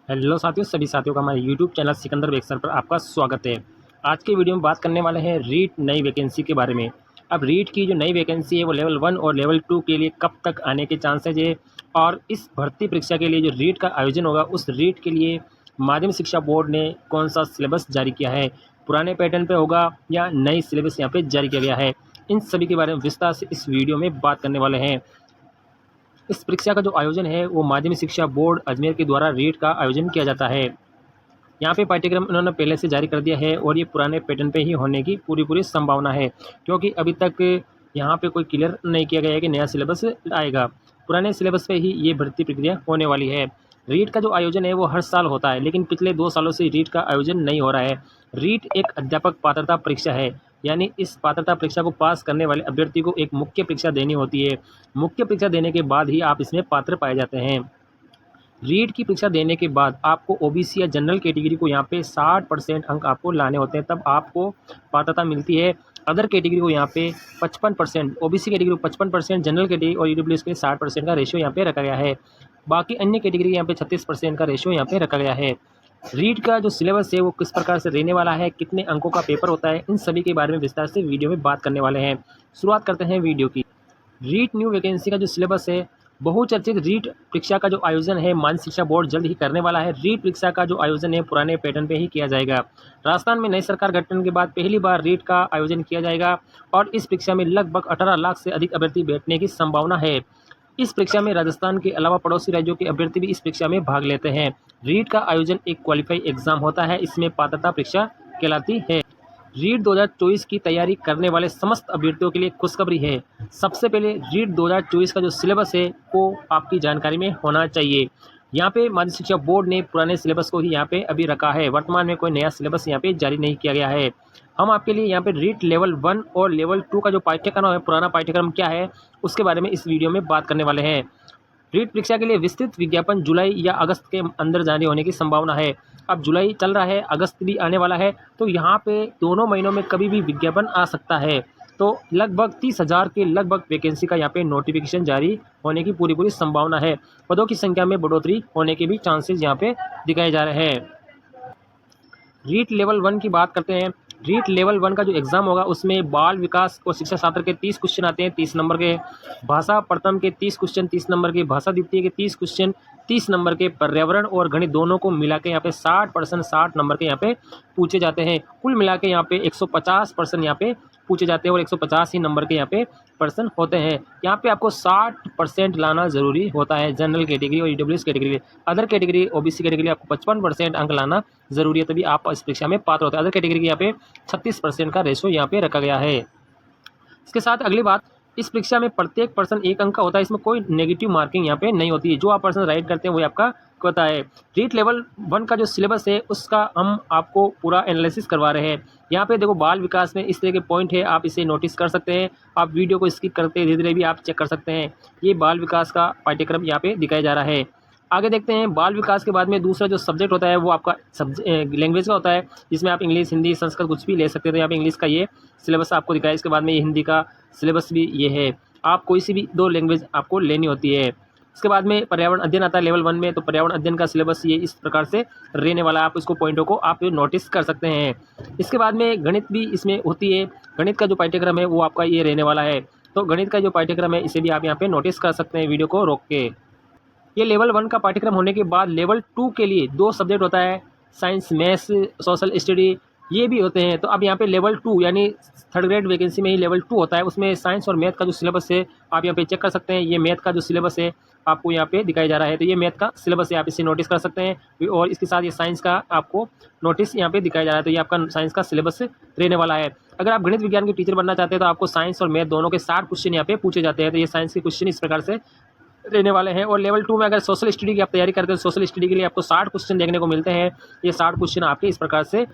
Hello साथियों, सभी साथियों का हमारे यूट्यूब चैनल सिकंदर वेक्सर पर आपका स्वागत है। आज के वीडियो में बात करने वाले हैं रीट नई वैकेंसी के बारे में। अब रीट की जो नई वैकेंसी है वो लेवल 1 और लेवल 2 के लिए कब तक आने के चांसेज है, और इस भर्ती परीक्षा के लिए जो रीट का आयोजन होगा उस रीट के लिए माध्यमिक शिक्षा बोर्ड ने कौन सा सिलेबस जारी किया है, पुराने पैटर्न पर होगा या नई सिलेबस यहाँ पर जारी किया गया है, इन सभी के बारे में विस्तार से इस वीडियो में बात करने वाले हैं। इस परीक्षा का जो आयोजन है वो माध्यमिक शिक्षा बोर्ड अजमेर के द्वारा रीट का आयोजन किया जाता है। यहाँ पे पाठ्यक्रम उन्होंने पहले से जारी कर दिया है और ये पुराने पैटर्न पे ही होने की पूरी संभावना है, क्योंकि अभी तक यहाँ पे कोई क्लियर नहीं किया गया है कि नया सिलेबस आएगा। पुराने सिलेबस पे ही ये भर्ती प्रक्रिया होने वाली है। रीट का जो आयोजन है वो हर साल होता है, लेकिन पिछले 2 सालों से रीट का आयोजन नहीं हो रहा है। रीट एक अध्यापक पात्रता परीक्षा है, यानी इस पात्रता परीक्षा को पास करने वाले अभ्यर्थी को एक मुख्य परीक्षा देनी होती है। मुख्य परीक्षा देने के बाद ही आप इसमें पात्र पाए जाते हैं। रीट की परीक्षा देने के बाद आपको ओबीसी या जनरल कैटेगरी को यहाँ पे 60% अंक आपको लाने होते हैं, तब आपको पात्रता मिलती है। अदर कैटेगरी को यहाँ पे 55%, ओबीसी कैटेगरी को 55%, जनरल कैटेगरी और ईडब्ल्यूएस के लिए 60% का रेशियो यहाँ पे रखा गया है। बाकी अन्य कैटेगरी यहाँ पे 36% का रेशियो यहाँ पे रखा गया है। रीट का जो सिलेबस है वो किस प्रकार से रहने वाला है, कितने अंकों का पेपर होता है, इन सभी के बारे में विस्तार से वीडियो में बात करने वाले हैं। शुरुआत करते हैं वीडियो की। रीट न्यू वैकेंसी का जो सिलेबस है, बहुचर्चित रीट परीक्षा का जो आयोजन है माध्यमिक शिक्षा बोर्ड जल्द ही करने वाला है। रीट परीक्षा का जो आयोजन है पुराने पैटर्न पे ही किया जाएगा। राजस्थान में नई सरकार गठन के बाद पहली बार रीट का आयोजन किया जाएगा और इस परीक्षा में लगभग 18 लाख से अधिक अभ्यर्थी बैठने की संभावना है। इस परीक्षा में राजस्थान के अलावा पड़ोसी राज्यों के अभ्यर्थी भी इस परीक्षा में भाग लेते हैं। रीट का आयोजन एक क्वालिफाई एग्जाम होता है, इसमें पात्रता परीक्षा कहलाती है। रीट 2024 की तैयारी करने वाले समस्त अभ्यर्थियों के लिए खुशखबरी है। सबसे पहले रीट 2024 का जो सिलेबस है वो आपकी जानकारी में होना चाहिए। यहाँ पे माध्यमिक शिक्षा बोर्ड ने पुराने सिलेबस को ही यहाँ पे अभी रखा है। वर्तमान में कोई नया सिलेबस यहाँ पे जारी नहीं किया गया है। हम आपके लिए यहाँ पे रीट लेवल 1 और लेवल 2 का जो पाठ्यक्रम है, पुराना पाठ्यक्रम क्या है, उसके बारे में इस वीडियो में बात करने वाले हैं। रीट परीक्षा के लिए विस्तृत विज्ञापन जुलाई या अगस्त के अंदर जारी होने की संभावना है। अब जुलाई चल रहा है, अगस्त भी आने वाला है, तो यहाँ पे दोनों महीनों में कभी भी विज्ञापन आ सकता है। तो लगभग 30,000 के लगभग वैकेंसी का यहाँ पे नोटिफिकेशन जारी होने की पूरी संभावना है। पदों की संख्या में बढ़ोतरी होने के भी चांसेस यहाँ पे दिखाए जा रहे हैं। रीट लेवल 1 की बात करते हैं। रीट लेवल 1 का जो एग्ज़ाम होगा उसमें बाल विकास और शिक्षा शास्त्र के 30 क्वेश्चन आते हैं, 30 नंबर के। भाषा प्रथम के 30 क्वेश्चन 30 नंबर के। भाषा द्वितीय के 30 क्वेश्चन 30 नंबर के। पर्यावरण और गणित दोनों को मिला के यहाँ पे 60% 60 नंबर के यहाँ पे पूछे जाते हैं। कुल मिला के यहाँ पे 150% यहाँ पे पूछे जाते हैं और 150 ही नंबर के यहाँ पे पर्सन होते हैं। यहाँ पे आपको 60% लाना ज़रूरी होता है जनरल कैटेगरी और EWS category. Other category OBC category आपको 55% अंक लाना ज़रूरी है, तभी आप इस परीक्षा में पात्र होते हैं। अदर कैटेगरी के यहाँ पे 36% का रेशो यहाँ पे रखा गया है। इसके साथ अगली बात, इस परीक्षा में प्रत्येक पर्सन 1 अंक का होता है। इसमें कोई नेगेटिव मार्किंग यहाँ पे नहीं होती है। जो आप पर्सन राइट करते हैं वही आपका होता है। रीट लेवल 1 का जो सिलेबस है उसका हम आपको पूरा एनालिसिस करवा रहे हैं। यहाँ पे देखो बाल विकास में इस तरह के पॉइंट है, आप इसे नोटिस कर सकते हैं। आप वीडियो को स्किप करते धीरे धीरे भी आप चेक कर सकते हैं। ये बाल विकास का पाठ्यक्रम यहाँ पे दिखाया जा रहा है। आगे देखते हैं, बाल विकास के बाद में दूसरा जो सब्जेक्ट होता है वो आपका लैंग्वेज का होता है, जिसमें आप इंग्लिश, हिंदी, संस्कृत कुछ भी ले सकते हैं। तो यहाँ पे इंग्लिश का ये सिलेबस आपको दिखाया। इसके बाद में ये हिंदी का सिलेबस भी ये है। आप कोई सी भी 2 लैंग्वेज आपको लेनी होती है। इसके बाद में पर्यावरण अध्ययन आता है लेवल 1 में, तो पर्यावरण अध्ययन का सिलेबस ये इस प्रकार से रहने वाला है। आप इसको पॉइंटों को आप नोटिस कर सकते हैं। इसके बाद में गणित भी इसमें होती है। गणित का जो पाठ्यक्रम है वो आपका ये रहने वाला है। तो गणित का जो पाठ्यक्रम है इसे भी आप यहाँ पे नोटिस कर सकते हैं वीडियो को रोक के। ये लेवल 1 का पाठ्यक्रम होने के बाद लेवल 2 के लिए 2 सब्जेक्ट होता है, साइंस, मैथ्स, सोशल स्टडी, ये भी होते हैं। तो अब यहाँ पे लेवल 2 यानी 3rd ग्रेड वैकेंसी में ही लेवल 2 होता है। उसमें साइंस और मैथ का जो सिलेबस है आप यहाँ पे चेक कर सकते हैं। ये मैथ का जो सिलेबस है आपको यहाँ पे दिखाया जा रहा है। तो ये मैथ का सिलेबस है, आप इसे नोटिस कर सकते हैं। और इसके साथ ये साइंस का आपको नोटिस यहाँ पे दिखाया जा रहा है। तो ये आपका साइंस का सिलेबस रहने वाला है। अगर आप गणित विज्ञान के टीचर बनना चाहते हैं तो आपको साइंस और मैथ दोनों के 60 क्वेश्चन यहाँ पे पूछे जाते हैं। तो ये साइंस के क्वेश्चन इस प्रकार से रहने वाले हैं। और लेवल 2 में अगर सोशल स्टडी की आप तैयारी करते हैं तो सोशल स्टडी के लिए आपको 60 क्वेश्चन देखने को मिलते हैं। ये 60 क्वेश्चन आपके इस प्रकार से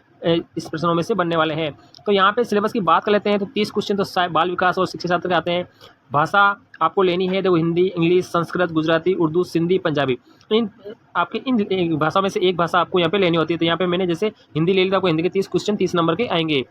इस प्रश्नों में से बनने वाले हैं। तो यहाँ पे सिलेबस की बात कर लेते हैं तो 30 क्वेश्चन तो बाल विकास और शिक्षा शास्त्र के आते हैं। भाषा आपको लेनी है तो हिंदी, इंग्लिश, संस्कृत, गुजराती, उर्दू, सिंधी, पंजाबी, इन भाषा में से एक भाषा आपको यहाँ पे लेनी होती है। तो यहाँ पे मैंने जैसे हिंदी ले ली तो आपको हिंदी के 30 क्वेश्चन 30 नंबर के आएंगे।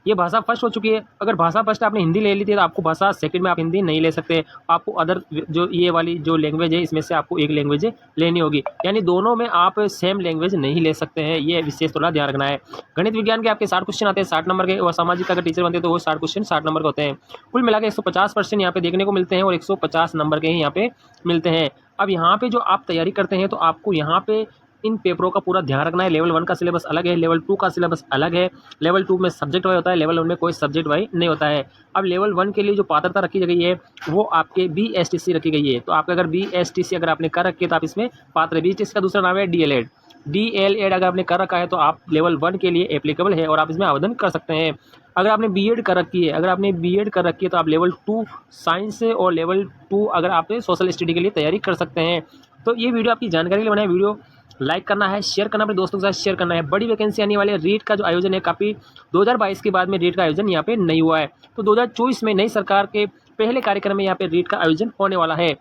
ये भाषा फर्स्ट हो चुकी है। अगर भाषा फर्स्ट आपने हिंदी ले ली थी तो आपको भाषा सेकंड में आप हिंदी नहीं ले सकते, आपको अदर जो ये वाली जो लैंग्वेज है इसमें से आपको एक लैंग्वेज लेनी होगी, यानी दोनों में आप सेम लैंग्वेज नहीं ले सकते हैं। ये विशेष थोड़ा ध्यान रखना है। गणित विज्ञान के आपके 60 क्वेश्चन आते हैं 60 नंबर के, और सामाजिक का अगर टीचर बनते हैं तो वो 60 क्वेश्चन 60 नंबर के होते हैं। कुल मिला के 150 क्वेश्चन यहाँ पे देखने को मिलते हैं और 150 नंबर के ही यहाँ पे मिलते हैं। अब यहाँ पे जो आप तैयारी करते हैं तो आपको यहाँ पे इन पेपरों का पूरा ध्यान रखना है। लेवल 1 का सिलेबस अलग है, लेवल 2 का सिलेबस अलग है। लेवल 2 में सब्जेक्ट वाइज होता है, लेवल 1 में कोई सब्जेक्ट वाइज नहीं होता है। अब लेवल 1 के लिए जो पात्रता रखी गई है वो आपके BSTC रखी गई है। तो आपका अगर BSTC अगर आपने कर रखी है तो आप इसमें पात्र है। BSTC का दूसरा नाम है DLED। DLED अगर आपने कर रखा है तो आप लेवल 1 के लिए एप्लीकेबल है और आप इसमें आवेदन कर सकते हैं। अगर आपने B.Ed कर रखी है, तो आप लेवल 2 साइंस और लेवल 2 अगर आप सोशल स्टडी के लिए तैयारी कर सकते हैं। तो ये वीडियो आपकी जानकारी के लिए बनाया। वीडियो लाइक करना है, शेयर करना, अपने दोस्तों के साथ शेयर करना है। बड़ी वैकेंसी आने वाली है। रीट का जो आयोजन है काफ़ी 2022 के बाद में रीट का आयोजन यहाँ पे नहीं हुआ है, तो 2024 में नई सरकार के पहले कार्यक्रम में यहाँ पे रीट का आयोजन होने वाला है।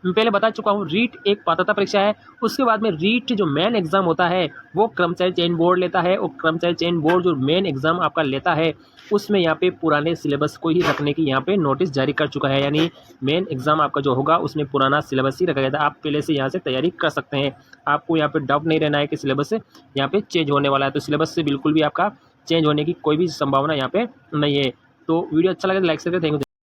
मैं पहले बता चुका हूँ, रीट एक पात्रता परीक्षा है। उसके बाद में रीट जो मेन एग्जाम होता है वो कर्मचारी चयन बोर्ड लेता है, और कर्मचारी चयन बोर्ड जो मेन एग्जाम आपका लेता है उसमें यहाँ पे पुराने सिलेबस को ही रखने की यहाँ पे नोटिस जारी कर चुका है। यानी मेन एग्जाम आपका जो होगा उसमें पुराना सिलेबस ही रखा गया था। आप पहले से यहाँ से तैयारी कर सकते हैं। आपको यहाँ पे डाउट नहीं रहना है कि सिलेबस यहाँ पे चेंज होने वाला है, तो सिलेबस से बिल्कुल भी आपका चेंज होने की कोई भी संभावना यहाँ पे नहीं है। तो वीडियो अच्छा लगे तो लाइक करें। Thank you.